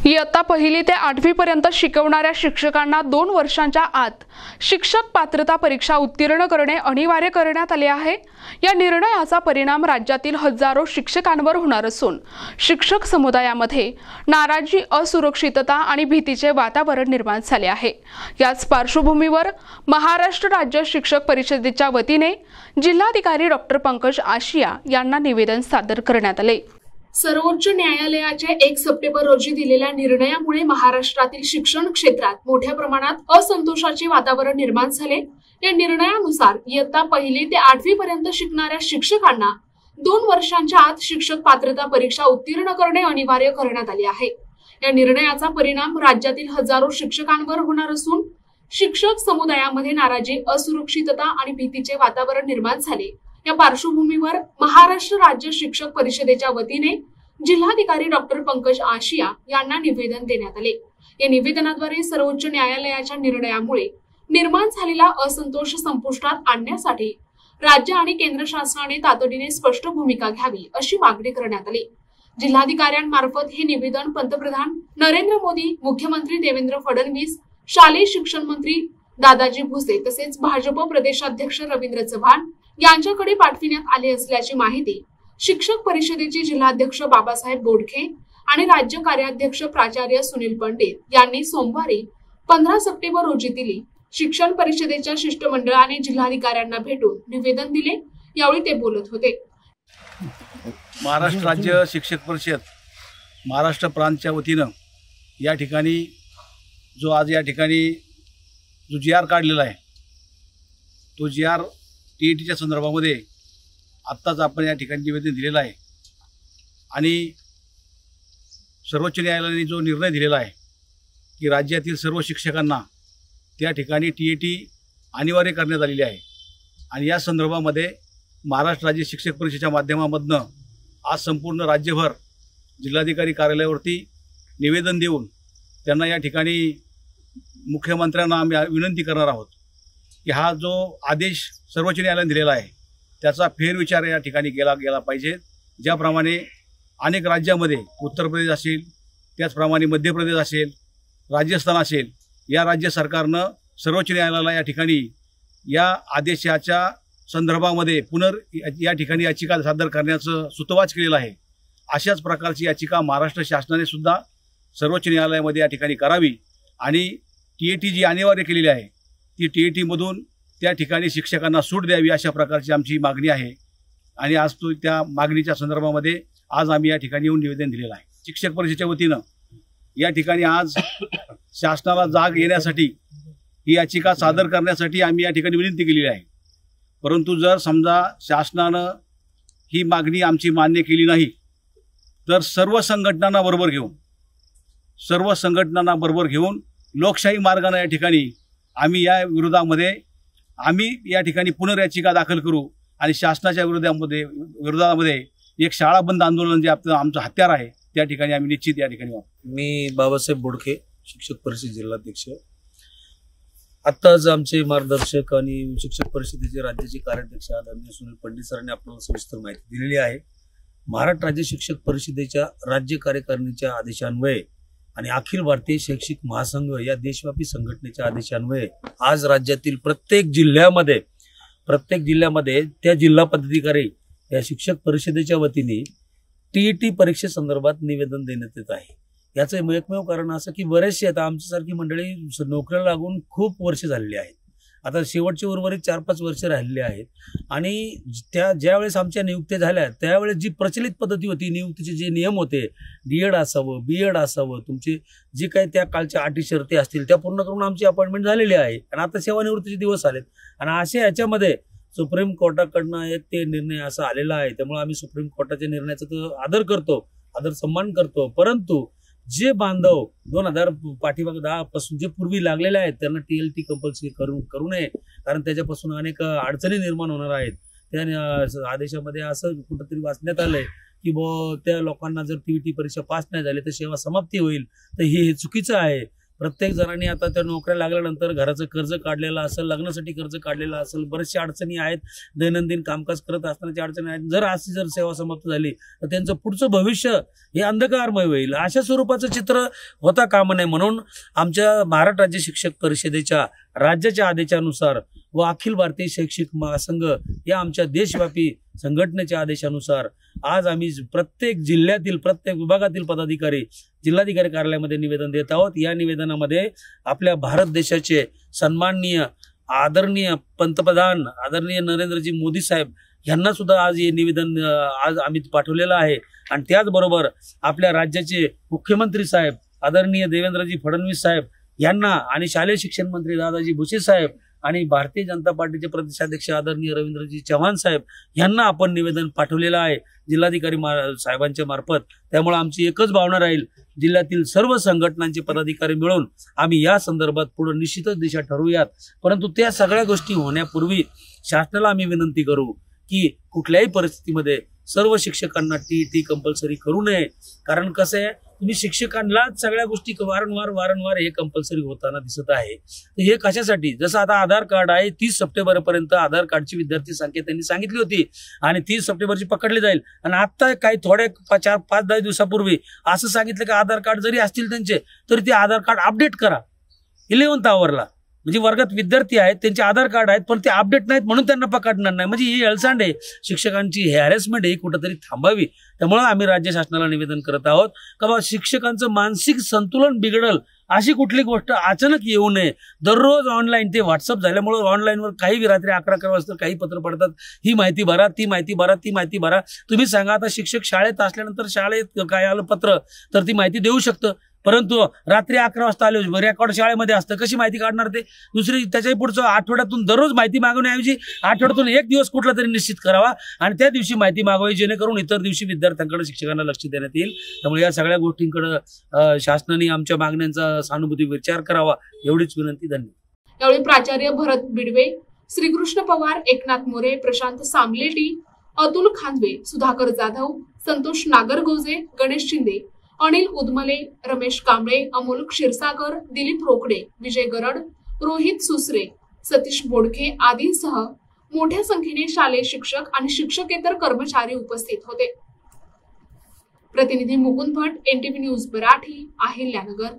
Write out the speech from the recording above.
इयत्ता पहिली ते 8वी पर्यंत शिकवणाऱ्या शिक्षकांना 2 वर्षांच्या आत शिक्षक पात्रता परीक्षा उत्तीर्ण करणे अनिवार्य करण्यात आले आहे। या निर्णयाचा परिणाम राज्यातील हजारो शिक्षकांवर होणार असून शिक्षक समुदायामध्ये नाराजी, असुरक्षितता आणि भीतीचे वातावरण निर्माण झाले आहे। याच पार्श्वभूमीवर महाराष्ट्र राज्य शिक्षक परिषदेच्या वतीने जिल्हाधिकारी डॉ. पंकज आशिया यांना निवेदन सादर करण्यात आले। सर्वोच्च न्यायालयाच्या 1 सप्टेंबर रोजी दिलेल्या निर्णयामुळे महाराष्ट्रातील शिक्षण क्षेत्रात मोठ्या प्रमाणात असंतोषाचे वातावरण निर्माण झाले। या निर्णयानुसार इयत्ता पहिली ते 8वी पर्यंत शिकणाऱ्या शिक्षकांना 2 वर्षांच्या आत शिक्षक पात्रता परीक्षा उत्तीर्ण करणे अनिवार्य करण्यात आले आहे। या निर्णयाचा परिणाम राज्यातील हजारो शिक्षकांवर होणार असून शिक्षक समुदायामध्ये नाराजी, असुरक्षितता आणि भीतीचे वातावरण निर्माण झाले। या पार्श्वभूमीवर महाराष्ट्र राज्य शिक्षक परिषदेच्या वतीने जिल्हाधिकारी डॉ. पंकज आशिया यांना निवेदन देण्यात आले। या निवेदनाद्वारे सर्वोच्च न्यायालयाच्या निर्णयामुळे निर्माण झालेला असंतोष संपुष्टात आणण्यासाठी राज्य आणि केंद्र शासनाने तातडीने स्पष्ट भूमिका घ्यावी अशी मागणी करण्यात आली। जिल्हाधिकाऱ्यांमार्फत हे निवेदन पंतप्रधान नरेंद्र मोदी, मुख्यमंत्री देवेंद्र फडणवीस, शालेय शिक्षण मंत्री दादाजी भुसे तसेच भाजप प्रदेशाध्यक्ष रवींद्र चव्हाण यांच्याकडे पाठविण्यात आले असल्याची माहिती शिक्षक परिषदेचे जिल्हाध्यक्ष बाबासाहेब बोडखे आणि राज्य कार्याध्यक्ष प्राचार्य सुनील पंडित यांनी सोमवारी 15 सप्टेंबर रोजी दिली। शिक्षण परिषदेच्या शिष्टमंडळाने जिल्हाधिकाऱ्यांना भेटून निवेदन दिले। यावेळी ते बोलत होते। महाराष्ट्र राज्य शिक्षक परिषद महाराष्ट्र प्रांतच्या वतीनं या ठिकाणी आज या ठिकाणी जो जी आर काढलेला आहे तो जी आर टीईटीच्या संदर्भामध्ये आत्ताच आपण या ठिकाणी निवेदन दिलेलं आहे आणि सर्वोच्च न्यायालयाने जो निर्णय दिलेला आहे की राज्यातील सर्व शिक्षकांना त्या ठिकाणी टीईटी अनिवार्य करण्यात आलेली आहे आणि या संदर्भामध्ये महाराष्ट्र राज्य शिक्षक परिषदेच्या माध्यमामधनं आज संपूर्ण राज्यभर जिल्हाधिकारी कार्यालयावरती निवेदन देऊन त्यांना या ठिकाणी मुख्यमंत्र्यांना आम्ही विनंती करणार आहोत की हा जो आदेश सर्वोच्च न्यायालयाने दिलेला आहे त्याचा फेरविचार या ठिकाणी गेला पाहिजे। ज्याप्रमाणे अनेक राज्यामध्ये उत्तर प्रदेश असेल, त्याचप्रमाणे मध्य प्रदेश असेल, राजस्थान असेल, या राज्य सरकारनं सर्वोच्च न्यायालयाला या ठिकाणी या आदेशाच्या संदर्भामध्ये या ठिकाणी याचिका सादर करण्याचं सुतोवाच केलेलं आहे। अशाच प्रकारची याचिका महाराष्ट्र शासनाने सुद्धा सर्वोच्च न्यायालयामध्ये या ठिकाणी करावी आणि टीईटी जी अनिवार्य केलेली आहे ती टीईटीमधून त्या ठिकाणी शिक्षकांना सूट द्यावी अशा प्रकारची आमची मागणी आहे आणि आज त्या मागणीच्या संदर्भामध्ये आज आम्ही या ठिकाणी येऊन निवेदन दिलेलं आहे। शिक्षक परिषदेच्या वतीनं या ठिकाणी आज शासनाला जाग येण्यासाठी ही याचिका सादर करण्यासाठी आम्ही या ठिकाणी विनंती केलेली आहे। परंतु जर समजा शासनानं ही मागणी आमची मान्य केली नाही तर सर्व संघटनांना बरोबर घेऊन लोकशाही मार्गाने या ठिकाणी आम्ही या विरोधामध्ये पुनर्याचिका दाखल करू आणि शासनाच्या विरोधामध्ये एक शाळा बंद आंदोलन जे आमचं हत्यार आहे त्या ठिकाणी आम्ही निश्चित या ठिकाणी मी बाबासाहेब बोडखे, शिक्षक परिषद जिल्हाध्यक्ष। आत्ताच आमचे मार्गदर्शक आणि शिक्षक परिषदेचे राज्याचे कार्याध्यक्ष आदरणीय सुनील पंडित सरांनी आपल्याला सविस्तर माहिती दिलेली आहे। महाराष्ट्र राज्य शिक्षक परिषदेच्या राज्य कार्यकारिणीच्या आदेशान्वये आणि अखिल भारतीय शैक्षिक महासंघ या देशव्यापी संघटनेच्या आदेशान्वये आज राज्यातील प्रत्येक जिल्ह्यामध्ये त्या जिल्हा पदाधिकारी या शिक्षक परिषदेच्या वतीने टीईटी परीक्षेसंदर्भात निवेदन देण्यात येत आहे। याचं एकमेव कारण असं की बरेचसे आता आमच्यासारखी मंडळी नोकऱ्या लागून खूप वर्ष झालेली आहेत, आता शेवटचे उर्वरित 4-5 वर्ष राहिलेली आहेत आणि ज्यावेळेस आमच्या नियुक्त्या झाल्या त्यावेळेस जी प्रचलित पद्धती होती, नियुक्तीचे जे नियम होते, डीएड असावं, बीएड असावं, तुमचे जे काही त्या कालच्या अटी शर्ती असतील त्या पूर्ण करून आमची अपॉइंटमेंट झालेली आहे आणि आता सेवानिवृत्तीचे दिवस आलेत आणि असे याच्यामध्ये सुप्रीम कोर्टाकडनं एक ते निर्णय असा आलेला आहे। त्यामुळे आम्ही सुप्रीम कोर्टाच्या निर्णयाचा आदर सन्मान करतो, परंतु जे बांधव 2010 पासून जे पूर्वी लागलेले आहेत त्यांना टीएलटी कंपल्सरी करू नये, कारण त्याच्यापासून अनेक अडचणी निर्माण होणार आहेत। त्या आदेशामध्ये असं कुठंतरी वाचण्यात आलंय की त्या लोकांना जर टीईटी परीक्षा पास नाही झाली तर सेवा समाप्ती होईल, तर हे चुकीचं आहे। प्रत्येक जणांनी आता त्या नोकऱ्या लागल्यानंतर घराचं कर्ज काढलेलं असेल, लग्नासाठी कर्ज काढलेलं असेल, बऱ्याचशा अडचणी आहेत, दैनंदिन कामकाज करत असतानाच्या अडचणी आहेत. जर सेवा समाप्त झाली तर त्यांचं पुढचं भविष्य हे अंधकारमय होईल. अशा स्वरूपाचं चित्र होता कामा नये. म्हणून आमच्या महाराष्ट्र राज्य शिक्षक परिषदेच्या राज्याच्या आदेशानुसार व अखिल भारतीय शैक्षिक महासंघ या आमच्या देशव्यापी संघटनेच्या आदेशानुसार आज आम्ही प्रत्येक जिल्ह्यातील प्रत्येक विभागातील पदाधिकारी जिल्हाधिकारी कार्यालयामध्ये निवेदन देत आहोत. या निवेदनामध्ये आपल्या भारत देशाचे सन्माननीय आदरणीय पंतप्रधान आदरणीय नरेंद्रजी मोदी साहेब यांना सुद्धा आज हे निवेदन आज आम्ही पाठवलेलं आहे. आणि त्याचबरोबर आपल्या राज्याचे मुख्यमंत्री साहेब आदरणीय देवेंद्रजी फडणवीस साहेब यांना आणि शालेय शिक्षण मंत्री दादाजी भुसे साहेब आणि भारतीय जनता पार्टीचे प्रदेशाध्यक्ष आदरणीय रवींद्रजी चव्हाण साहेब यांना आपण निवेदन पाठवलेलं आहे जिल्हाधिकारी साहेबांच्या मार्फत. त्यामुळे आमची एकच भावना राहील, जिल्ह्यातील सर्व संघटनांचे पदाधिकारी मिळून आम्ही या संदर्भात पुढे निश्चितच दिशा ठरवूयात. परंतु त्या सगळ्या गोष्टी होण्यापूर्वी शासनाला आम्ही विनंती करू की कुठल्याही परिस्थितीमध्ये सर्व शिक्षकांना टीईटी कंपल्सरी करू नये. कारण कसं आहे, तुम्ही शिक्षकांनाच सगळ्या गोष्टी वारंवार हे कंपल्सरी होताना दिसत आहे. तर हे कशासाठी, जसं आता आधार कार्ड आहे 30 सप्टेंबरपर्यंत आधार कार्डची विद्यार्थी संख्या त्यांनी सांगितली होती आणि 30 सप्टेंबरची पकडली जाईल. आणि आता काही थोड्या 5-10 दिवसापूर्वी असं सांगितलं की आधार कार्ड जरी असतील त्यांचे तरी ते आधार कार्ड अपडेट करा 11th आवरला. म्हणजे वर्गात विद्यार्थी आहेत, त्यांचे आधार कार्ड आहेत पण ते अपडेट नाहीत म्हणून त्यांना पकडणार नाही. म्हणजे ही हेळसांड आहे, शिक्षकांची हॅरेसमेंट ही कुठंतरी थांबावी. त्यामुळे आम्ही राज्य शासनाला निवेदन करत आहोत का बाबा शिक्षकांचं मानसिक संतुलन बिघडल अशी कुठली गोष्ट अचानक येऊ नये. दररोज ऑनलाईन ते व्हॉट्सअप झाल्यामुळे ऑनलाईनवर काही रात्री 11 वाजता काही पत्र पडतात, ही माहिती भरा, ती माहिती भरा. तुम्ही सांगा आता शिक्षक शाळेत असल्यानंतर शाळेत काय आलं पत्र तर ती माहिती देऊ शकतं, परंतु रात्री 11 वाजता आले रेकॉर्ड शाळेमध्ये असतं, कशी माहिती काढणार ते? दुसरी त्याच्याही पुढचं आठवड्यातून दररोज माहिती मागवण्याऐवजी आठवड्यातून एक दिवस कुठला तरी निश्चित करावा आणि त्या दिवशी माहिती मागवावी, जेणेकरून इतर दिवशी विद्यार्थ्यांकडे शिक्षकांना लक्ष देण्यात येईल. त्यामुळे या सगळ्या गोष्टींकडे शासनाने आमच्या मागण्यांचा सहानुभूती विचार करावा एवढीच विनंती. धन्यवाद. यावेळी प्राचार्य भरत बिडवे, श्रीकृष्ण पवार, एकनाथ मोरे, प्रशांत सांबलेटी, अतुल खांदवे, सुधाकर जाधव, संतोष नागरगोजे, गणेश शिंदे, अनिल उदमले, रमेश कांबळे, अमोल क्षीरसागर, दिलीप रोकडे, विजय गरड, रोहित सुसरे, सतीश बोडखे आदींसह मोठ्या संख्येने शालेय शिक्षक आणि शिक्षकेतर कर्मचारी उपस्थित होते. प्रतिनिधी मुकुंद भट, NTV न्यूज मराठी, अहिल्यानगर.